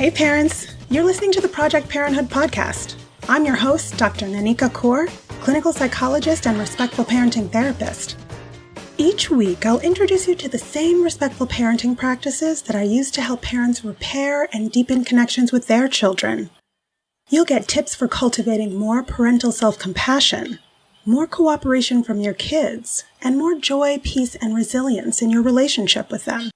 Hey parents, you're listening to the Project Parenthood podcast. I'm your host, Dr. Nanika Coor, clinical psychologist and respectful parenting therapist. Each week, I'll introduce you to the same respectful parenting practices that I use to help parents repair and deepen connections with their children. You'll get tips for cultivating more parental self-compassion, more cooperation from your kids, and more joy, peace, and resilience in your relationship with them.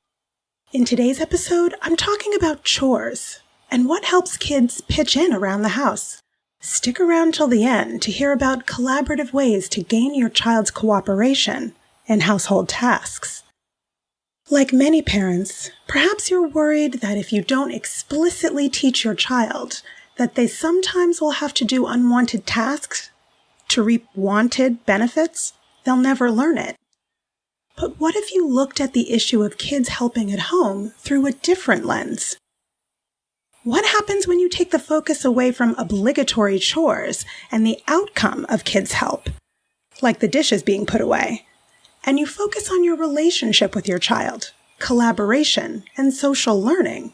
In today's episode, I'm talking about chores and what helps kids pitch in around the house. Stick around till the end to hear about collaborative ways to gain your child's cooperation in household tasks. Like many parents, perhaps you're worried that if you don't explicitly teach your child that they sometimes will have to do unwanted tasks to reap wanted benefits, they'll never learn it. But what if you looked at the issue of kids helping at home through a different lens? What happens when you take the focus away from obligatory chores and the outcome of kids' help, like the dishes being put away, and you focus on your relationship with your child, collaboration, and social learning?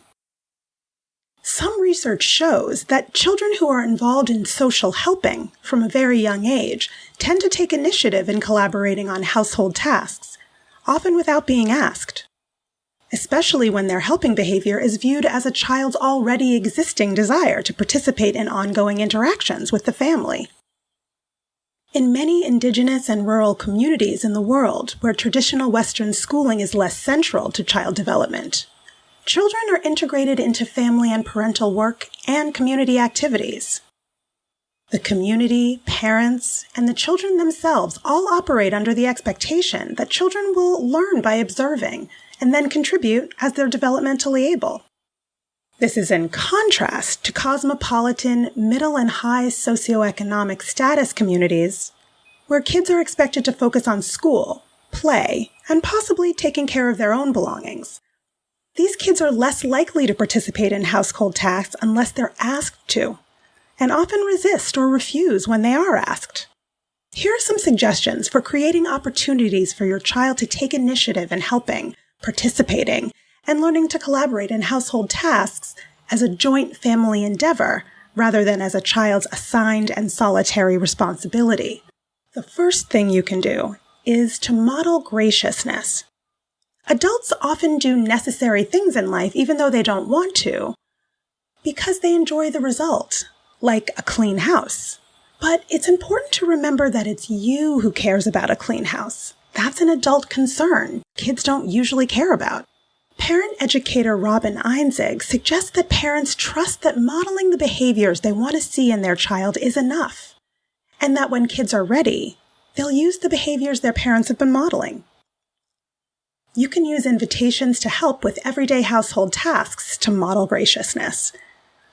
Some research shows that children who are involved in social helping from a very young age tend to take initiative in collaborating on household tasks, often without being asked, especially when their helping behavior is viewed as a child's already existing desire to participate in ongoing interactions with the family. In many indigenous and rural communities in the world where traditional Western schooling is less central to child development, children are integrated into family and parental work and community activities. The community, parents, and the children themselves all operate under the expectation that children will learn by observing and then contribute as they're developmentally able. This is in contrast to cosmopolitan, middle and high socioeconomic status communities, where kids are expected to focus on school, play, and possibly taking care of their own belongings. These kids are less likely to participate in household tasks unless they're asked to, and often resist or refuse when they are asked. Here are some suggestions for creating opportunities for your child to take initiative in helping, participating, and learning to collaborate in household tasks as a joint family endeavor rather than as a child's assigned and solitary responsibility. The first thing you can do is to model graciousness. Adults often do necessary things in life even though they don't want to, because they enjoy the result, like a clean house. But it's important to remember that it's you who cares about a clean house. That's an adult concern kids don't usually care about. Parent educator Robin Einzig suggests that parents trust that modeling the behaviors they want to see in their child is enough, and that when kids are ready, they'll use the behaviors their parents have been modeling. You can use invitations to help with everyday household tasks to model graciousness.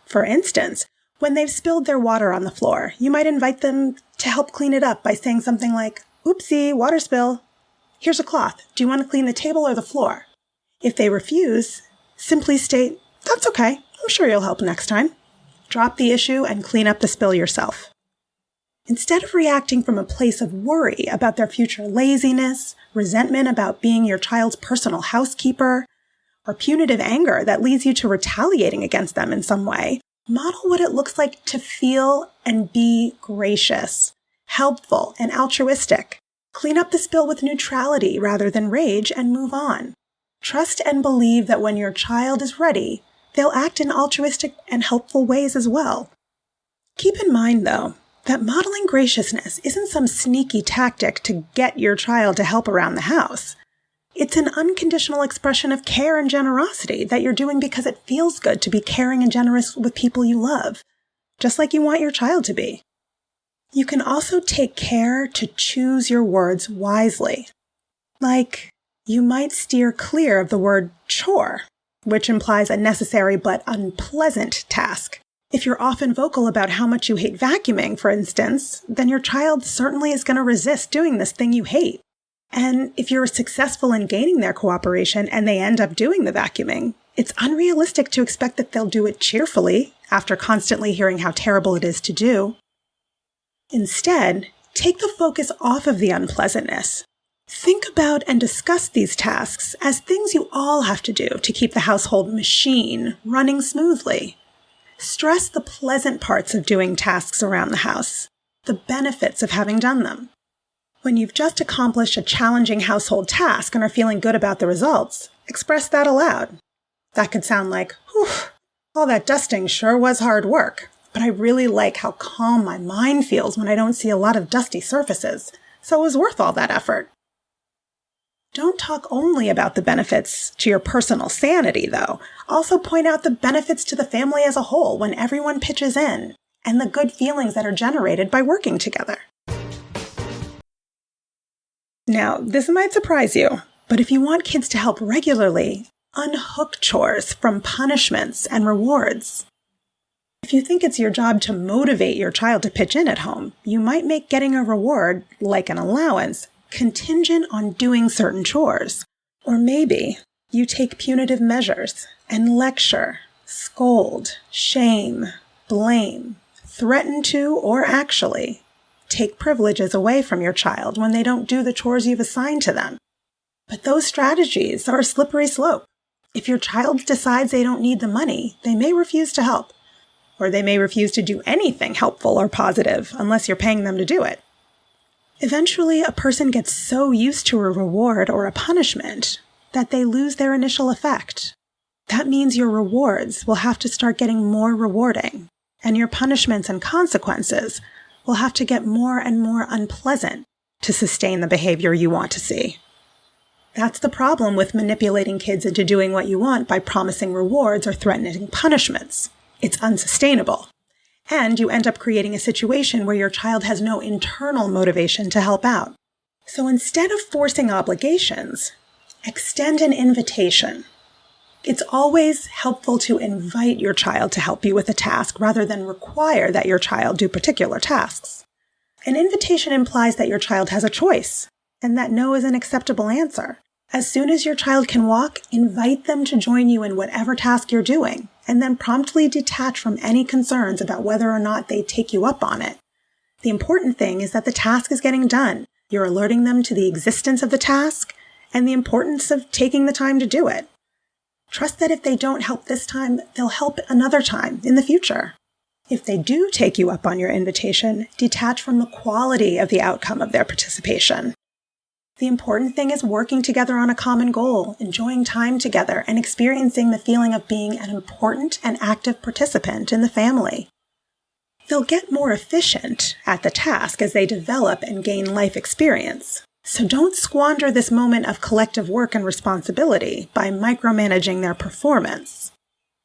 For instance, when they've spilled their water on the floor, you might invite them to help clean it up by saying something like, "Oopsie, water spill. Here's a cloth. Do you want to clean the table or the floor?" If they refuse, simply state, "That's okay. I'm sure you'll help next time." Drop the issue and clean up the spill yourself. Instead of reacting from a place of worry about their future laziness, resentment about being your child's personal housekeeper, or punitive anger that leads you to retaliating against them in some way, model what it looks like to feel and be gracious, helpful, and altruistic. Clean up the spill with neutrality rather than rage and move on. Trust and believe that when your child is ready, they'll act in altruistic and helpful ways as well. Keep in mind, though, that modeling graciousness isn't some sneaky tactic to get your child to help around the house. It's an unconditional expression of care and generosity that you're doing because it feels good to be caring and generous with people you love, just like you want your child to be. You can also take care to choose your words wisely. Like, you might steer clear of the word chore, which implies a necessary but unpleasant task. If you're often vocal about how much you hate vacuuming, for instance, then your child certainly is going to resist doing this thing you hate. And if you're successful in gaining their cooperation and they end up doing the vacuuming, it's unrealistic to expect that they'll do it cheerfully after constantly hearing how terrible it is to do. Instead, take the focus off of the unpleasantness Think about and discuss these tasks as things you all have to do to keep the household machine running smoothly. Stress the pleasant parts of doing tasks around the house, the benefits of having done them. When you've just accomplished a challenging household task and are feeling good about the results, express that aloud. That could sound like, "Whew, all that dusting sure was hard work, but I really like how calm my mind feels when I don't see a lot of dusty surfaces, so it was worth all that effort." Don't talk only about the benefits to your personal sanity, though. Also point out the benefits to the family as a whole when everyone pitches in, and the good feelings that are generated by working together. Now, this might surprise you, but if you want kids to help regularly, unhook chores from punishments and rewards. If you think it's your job to motivate your child to pitch in at home, you might make getting a reward, like an allowance, contingent on doing certain chores. Or maybe you take punitive measures and lecture, scold, shame, blame, threaten to, or actually take privileges away from your child when they don't do the chores you've assigned to them. But those strategies are a slippery slope. If your child decides they don't need the money, they may refuse to help. Or they may refuse to do anything helpful or positive unless you're paying them to do it. Eventually, a person gets so used to a reward or a punishment that they lose their initial effect. That means your rewards will have to start getting more rewarding, and your punishments and consequences will have to get more and more unpleasant to sustain the behavior you want to see. That's the problem with manipulating kids into doing what you want by promising rewards or threatening punishments. It's unsustainable. And you end up creating a situation where your child has no internal motivation to help out. So instead of forcing obligations, extend an invitation. It's always helpful to invite your child to help you with a task rather than require that your child do particular tasks. An invitation implies that your child has a choice and that no is an acceptable answer. As soon as your child can walk, invite them to join you in whatever task you're doing, and then promptly detach from any concerns about whether or not they take you up on it. The important thing is that the task is getting done. You're alerting them to the existence of the task and the importance of taking the time to do it. Trust that if they don't help this time, they'll help another time in the future. If they do take you up on your invitation, detach from the quality of the outcome of their participation. The important thing is working together on a common goal, enjoying time together, and experiencing the feeling of being an important and active participant in the family. They'll get more efficient at the task as they develop and gain life experience. So don't squander this moment of collective work and responsibility by micromanaging their performance.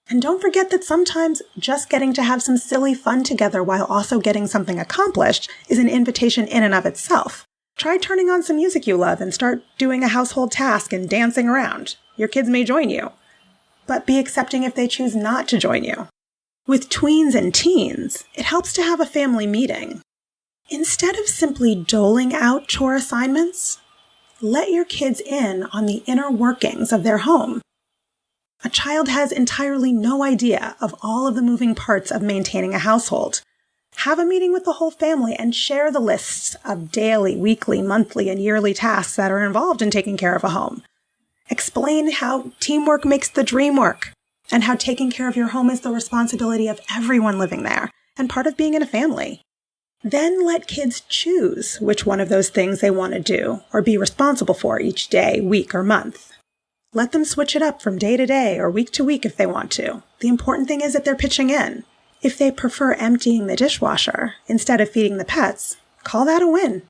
And don't forget that sometimes just getting to have some silly fun together while also getting something accomplished is an invitation in and of itself. Try turning on some music you love and start doing a household task and dancing around. Your kids may join you, but be accepting if they choose not to join you. With tweens and teens, it helps to have a family meeting. Instead of simply doling out chore assignments, let your kids in on the inner workings of their home. A child has entirely no idea of all of the moving parts of maintaining a household. Have a meeting with the whole family and share the lists of daily, weekly, monthly, and yearly tasks that are involved in taking care of a home. Explain how teamwork makes the dream work, and how taking care of your home is the responsibility of everyone living there, and part of being in a family. Then let kids choose which one of those things they want to do or be responsible for each day, week, or month. Let them switch it up from day to day or week to week if they want to. The important thing is that they're pitching in. If they prefer emptying the dishwasher instead of feeding the pets, call that a win.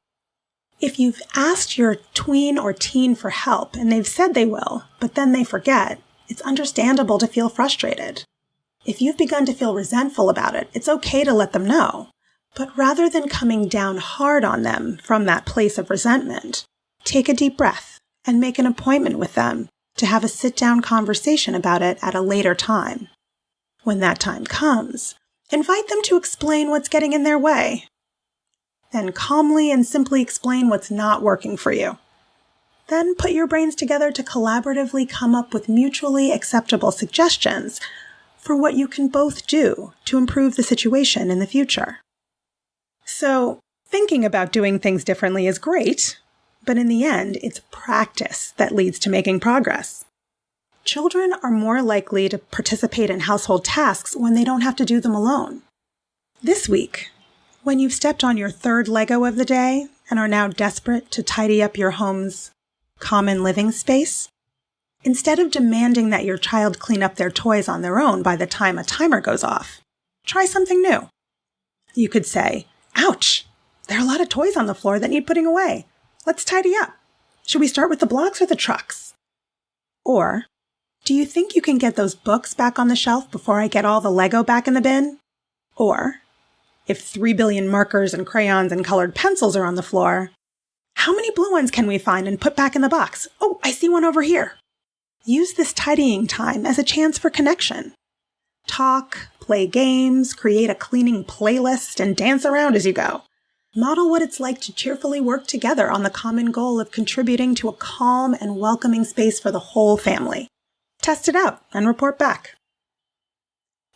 If you've asked your tween or teen for help and they've said they will, but then they forget, it's understandable to feel frustrated. If you've begun to feel resentful about it, it's okay to let them know. But rather than coming down hard on them from that place of resentment, take a deep breath and make an appointment with them to have a sit-down conversation about it at a later time. When that time comes, invite them to explain what's getting in their way. Then calmly and simply explain what's not working for you. Then put your brains together to collaboratively come up with mutually acceptable suggestions for what you can both do to improve the situation in the future. So, thinking about doing things differently is great, but in the end, it's practice that leads to making progress. Children are more likely to participate in household tasks when they don't have to do them alone. This week, when you've stepped on your third Lego of the day and are now desperate to tidy up your home's common living space, instead of demanding that your child clean up their toys on their own by the time a timer goes off, try something new. You could say, "Ouch, there are a lot of toys on the floor that need putting away. Let's tidy up. Should we start with the blocks or the trucks?" Or, "Do you think you can get those books back on the shelf before I get all the Lego back in the bin?" Or, "If 3 billion markers and crayons and colored pencils are on the floor, how many blue ones can we find and put back in the box? Oh, I see one over here." Use this tidying time as a chance for connection. Talk, play games, create a cleaning playlist, and dance around as you go. Model what it's like to cheerfully work together on the common goal of contributing to a calm and welcoming space for the whole family. Test it out and report back.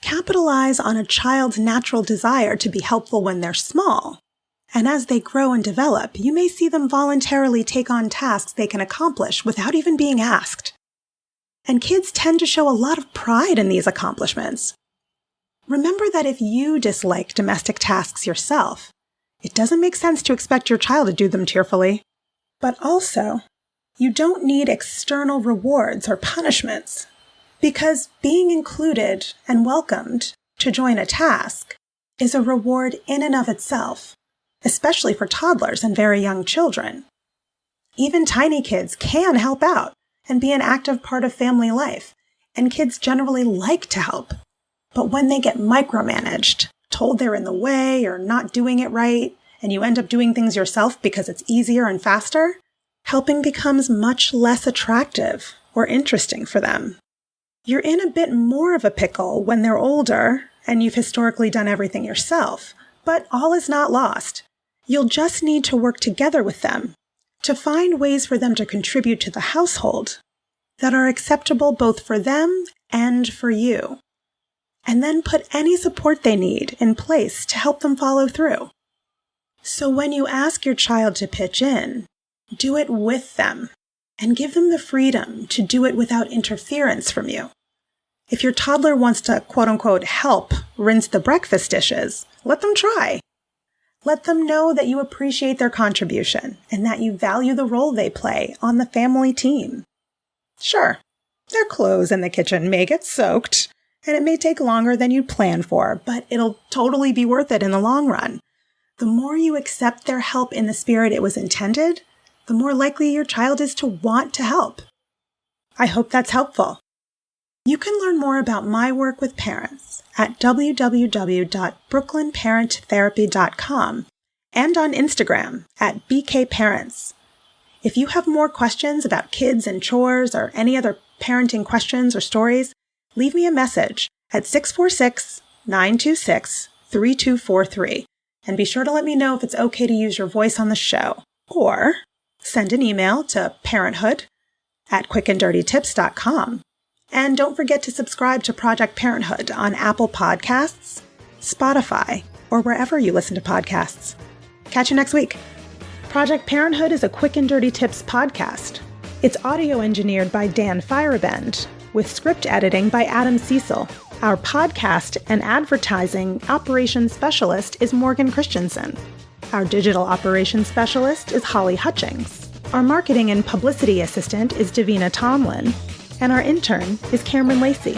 Capitalize on a child's natural desire to be helpful when they're small. And as they grow and develop, you may see them voluntarily take on tasks they can accomplish without even being asked. And kids tend to show a lot of pride in these accomplishments. Remember that if you dislike domestic tasks yourself, it doesn't make sense to expect your child to do them cheerfully. But also, you don't need external rewards or punishments, because being included and welcomed to join a task is a reward in and of itself, especially for toddlers and very young children. Even tiny kids can help out and be an active part of family life, and kids generally like to help. But when they get micromanaged, told they're in the way or not doing it right, and you end up doing things yourself because it's easier and faster, helping becomes much less attractive or interesting for them. You're in a bit more of a pickle when they're older and you've historically done everything yourself, but all is not lost. You'll just need to work together with them to find ways for them to contribute to the household that are acceptable both for them and for you, and then put any support they need in place to help them follow through. So when you ask your child to pitch in, do it with them and give them the freedom to do it without interference from you. If your toddler wants to, quote-unquote, help rinse the breakfast dishes, let them try. Let them know that you appreciate their contribution and that you value the role they play on the family team. Sure, their clothes in the kitchen may get soaked, and it may take longer than you'd planned for, but it'll totally be worth it in the long run. The more you accept their help in the spirit it was intended, the more likely your child is to want to help. I hope that's helpful. You can learn more about my work with parents at www.brooklynparenttherapy.com and on Instagram at BKParents. If you have more questions about kids and chores or any other parenting questions or stories, leave me a message at 646-926-3243. And be sure to let me know if it's okay to use your voice on the show. Or send an email to parenthood@quickanddirtytips.com. And don't forget to subscribe to Project Parenthood on Apple Podcasts, Spotify, or wherever you listen to podcasts. Catch you next week. Project Parenthood is a Quick and Dirty Tips podcast. It's audio engineered by Dan Firebend, with script editing by Adam Cecil. Our podcast and advertising operations specialist is Morgan Christensen. Our digital operations specialist is Holly Hutchings. Our marketing and publicity assistant is Davina Tomlin. And our intern is Cameron Lacey.